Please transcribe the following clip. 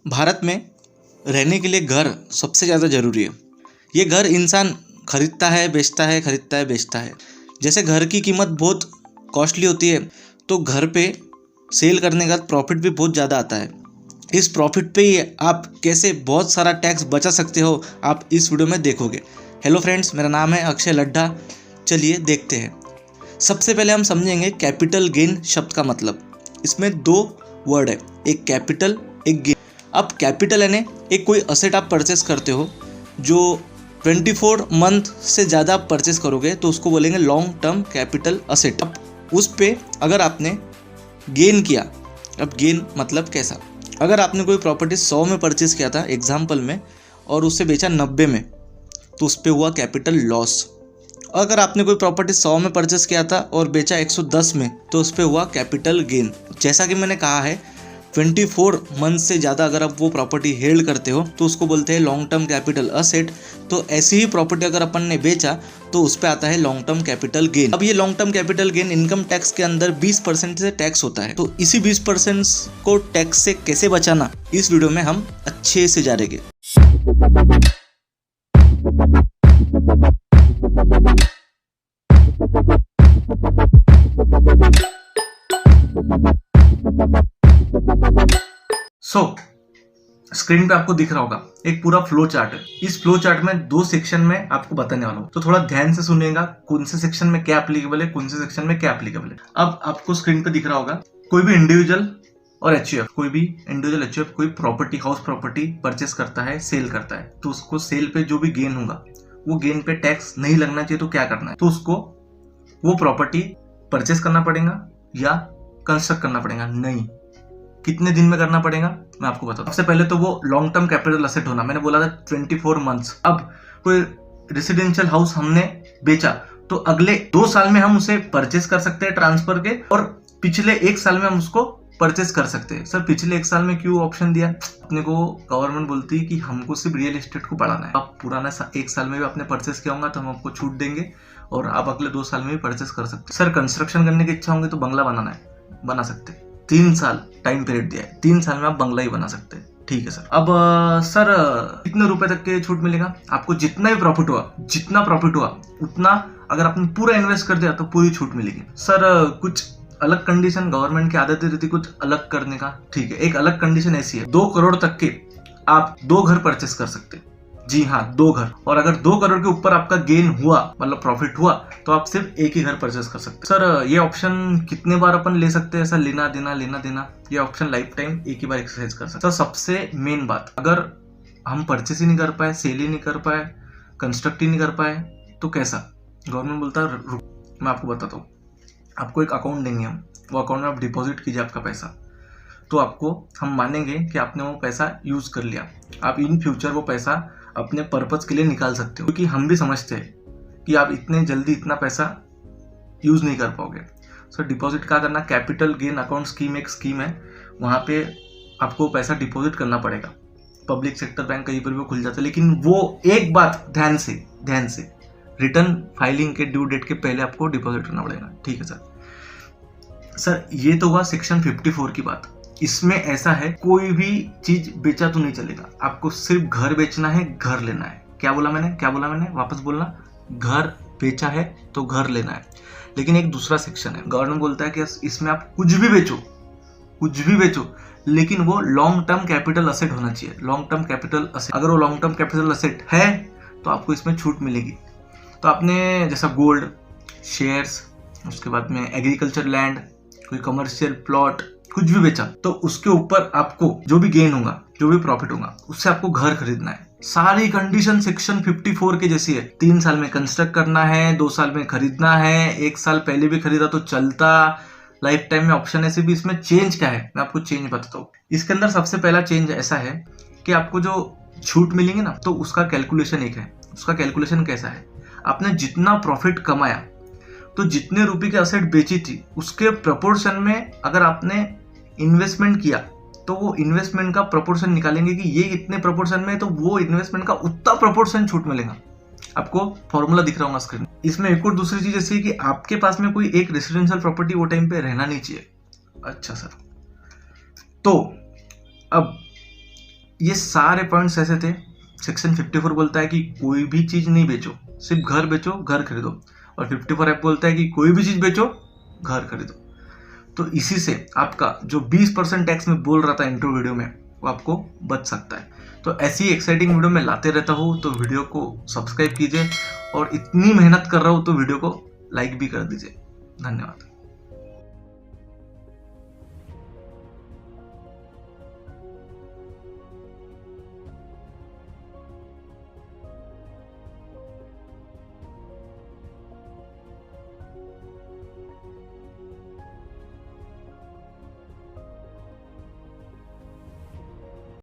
भारत में रहने के लिए घर सबसे ज़्यादा ज़रूरी है। ये घर इंसान खरीदता है, बेचता है, खरीदता है, बेचता है। जैसे घर की कीमत बहुत कॉस्टली होती है, तो घर पे सेल करने का प्रॉफिट भी बहुत ज़्यादा आता है। इस प्रॉफिट पे ही आप कैसे बहुत सारा टैक्स बचा सकते हो, आप इस वीडियो में देखोगे। हेलो फ्रेंड्स, मेरा नाम है अक्षय लड्ढा। चलिए देखते हैं। सबसे पहले हम समझेंगे कैपिटल गेन शब्द का मतलब। इसमें दो वर्ड है, एक कैपिटल, एक गेन। अब कैपिटल यानी एक कोई असेट आप परचेस करते हो जो 24 मंथ से ज़्यादा आप परचेस करोगे तो उसको बोलेंगे लॉन्ग टर्म कैपिटल असेट। अब उस पे अगर आपने गेन किया, अब गेन मतलब कैसा, अगर आपने कोई प्रॉपर्टी 100 में परचेस किया था एग्जाम्पल में और उससे बेचा 90 में, तो उस पर हुआ कैपिटल लॉस। अगर आपने कोई प्रॉपर्टी 100 में परचेस किया था और बेचा 110 में, तो उस पर हुआ कैपिटल गेन। जैसा कि मैंने कहा है, 24 मंथ से ज़्यादा अगर आप वो प्रॉपर्टी हेल्ड करते हो तो उसको बोलते हैं लॉन्ग टर्म कैपिटल असेट। तो ऐसी ही प्रॉपर्टी अगर अपन ने बेचा तो उस पर आता है लॉन्ग टर्म कैपिटल गेन। अब ये long term capital gain income tax के अंदर 20% से टैक्स होता है। तो इसी 20% को टैक्स से कैसे बचाना, इस वीडियो में हम अच्छे से जानेंगे। स्क्रीन पे आपको दिख रहा होगा एक पूरा फ्लो चार्ट है। इस फ्लो चार्ट में 2 सेक्शन में आपको बताने वाला हूँ, तो थोड़ा ध्यान से सुनिएगा कौन से सेक्शन में क्या एप्लीकेबल है, कौन से सेक्शन में क्या एप्लीकेबल है। अब आपको स्क्रीन पे दिख रहा होगा कोई भी इंडिविजुअल और एचयूएफ, कोई भी इंडिविजुअल एचयूएफ कोई प्रॉपर्टी, हाउस प्रॉपर्टी परचेस करता है, सेल करता है, तो उसको सेल पे जो भी गेन होगा वो गेन पे टैक्स नहीं लगना चाहिए। तो क्या करना है, तो उसको वो प्रॉपर्टी परचेस करना पड़ेगा या कंस्ट्रक्ट करना पड़ेगा। नहीं, कितने दिन में करना पड़ेगा मैं आपको बताता हूं। सबसे पहले तो वो लॉन्ग टर्म कैपिटल असेट होना, मैंने बोला था 24 मंथ्स। अब कोई रेसिडेंशियल हाउस हमने बेचा तो अगले 2 साल में हम उसे परचेस कर सकते हैं ट्रांसफर के, और पिछले 1 साल में हम उसको परचेस कर सकते हैं। सर पिछले 1 साल में क्यों ऑप्शन दिया? अपने को गवर्नमेंट बोलती है कि हमको सिर्फ रियल एस्टेट को बढ़ाना है। आप पुराना 1 साल में भी आपने परचेस किया होगा तो हम आपको छूट देंगे और आप अगले 2 साल में भी परचेस कर सकते हैं। सर कंस्ट्रक्शन करने की इच्छा होंगी तो बंगला बनाना है, बना सकते हैं। 3 साल टाइम पीरियड दिया है, 3 साल में आप बंगला ही बना सकते हैं। ठीक है सर। अब सर कितने रुपए तक के छूट मिलेगा? आपको जितना भी प्रॉफिट हुआ उतना अगर आपने पूरा इन्वेस्ट कर दिया तो पूरी छूट मिलेगी। सर कुछ अलग कंडीशन गवर्नमेंट की आदत रहती कुछ अलग करने का। ठीक है, एक अलग कंडीशन ऐसी है, 2 करोड़ तक के आप 2 घर परचेस कर सकते हैं। जी हाँ, 2 घर। और अगर 2 करोड़ के ऊपर आपका गेन हुआ, मतलब प्रॉफिट हुआ, तो आप सिर्फ एक ही घर परचेस कर सकते हैं। सर ये ऑप्शन कितने बार अपन ले सकते हैं? ऐसा लेना देना ये ऑप्शन लाइफ टाइम एक ही बार एक्सरसाइज कर सकते हैं। सर सबसे मेन बात, अगर हम परचेस ही नहीं कर पाए, सेल ही नहीं कर पाए, कंस्ट्रक्ट ही नहीं कर पाए, तो कैसा? गवर्नमेंट बोलता है मैं आपको बताता हूँ, आपको एक अकाउंट देंगे हम, वो अकाउंट में आप डिपॉजिट कीजिए आपका पैसा, तो आपको हम मानेंगे कि आपने वो पैसा यूज कर लिया। आप इन फ्यूचर वो पैसा अपने पर्पज के लिए निकाल सकते हो, क्योंकि हम भी समझते हैं कि आप इतने जल्दी इतना पैसा यूज नहीं कर पाओगे। सो डिपॉजिट क्या करना, कैपिटल गेन अकाउंट स्कीम एक स्कीम है, वहाँ पे आपको पैसा डिपॉजिट करना पड़ेगा। पब्लिक सेक्टर बैंक कहीं पर भी खुल जाता है, लेकिन वो एक बात ध्यान से रिटर्न फाइलिंग के ड्यू डेट के पहले आपको डिपॉजिट करना पड़ेगा। ठीक है सर ये तो हुआ सेक्शन 54 की बात। इसमें ऐसा है, कोई भी चीज बेचा तो नहीं चलेगा, आपको सिर्फ घर बेचना है, घर लेना है। क्या बोला मैंने वापस बोलना, घर बेचा है तो घर लेना है। लेकिन एक दूसरा सेक्शन है, गवर्नमेंट बोलता है कि इसमें आप कुछ भी बेचो, लेकिन वो लॉन्ग टर्म कैपिटल असेट होना चाहिए। लॉन्ग टर्म कैपिटल असेट, अगर वो लॉन्ग टर्म कैपिटल असेट है तो आपको इसमें छूट मिलेगी। तो आपने जैसा गोल्ड, शेयर्स, उसके बाद में एग्रीकल्चर लैंड, कोई कमर्शियल प्लॉट, कुछ भी बेचा, तो उसके ऊपर आपको जो भी गेन होगा, जो भी प्रॉफिट होगा, उससे आपको घर खरीदना है। सारी कंडीशन सेक्शन 54 के जैसी है। 3 साल में कंस्ट्रक्ट करना है, 2 साल में खरीदना है, 1 साल पहले भी खरीदा तो चलता, लाइफ टाइम में ऑप्शन ऐसे भी। इसमें चेंज क्या है मैं आपको चेंज बताता हूँ। इसके अंदर सबसे पहला चेंज ऐसा है कि आपको जो छूट मिलेंगे ना, तो उसका कैलकुलेशन एक है। उसका कैलकुलेशन कैसा है, आपने जितना प्रॉफिट कमाया तो जितने रुपए की असेट बेची थी उसके प्रपोर्शन में अगर आपने इन्वेस्टमेंट किया तो वो इन्वेस्टमेंट का प्रोपोर्शन निकालेंगे कि ये इतने प्रोपोर्शन में, तो वो इन्वेस्टमेंट का उतना प्रोपोर्शन छूट मिलेगा। आपको फॉर्मूला दिख रहा होगा स्क्रीन। इसमें एक और दूसरी चीज ऐसी है कि आपके पास में कोई एक रेसिडेंशियल प्रॉपर्टी वो टाइम पे रहना नहीं चाहिए। अच्छा सर, तो अब ये सारे पॉइंट्स ऐसे थे। सेक्शन 54 बोलता है कि कोई भी चीज नहीं बेचो, सिर्फ घर बेचो, घर खरीदो। और 54F बोलता है कि कोई भी चीज बेचो, घर खरीदो। तो इसी से आपका जो 20% टैक्स में बोल रहा था इंट्रो वीडियो में, वो आपको बच सकता है। तो ऐसी एक्साइटिंग वीडियो मैं लाते रहता हूँ, तो वीडियो को सब्सक्राइब कीजिए, और इतनी मेहनत कर रहा हूँ तो वीडियो को लाइक भी कर दीजिए। धन्यवाद।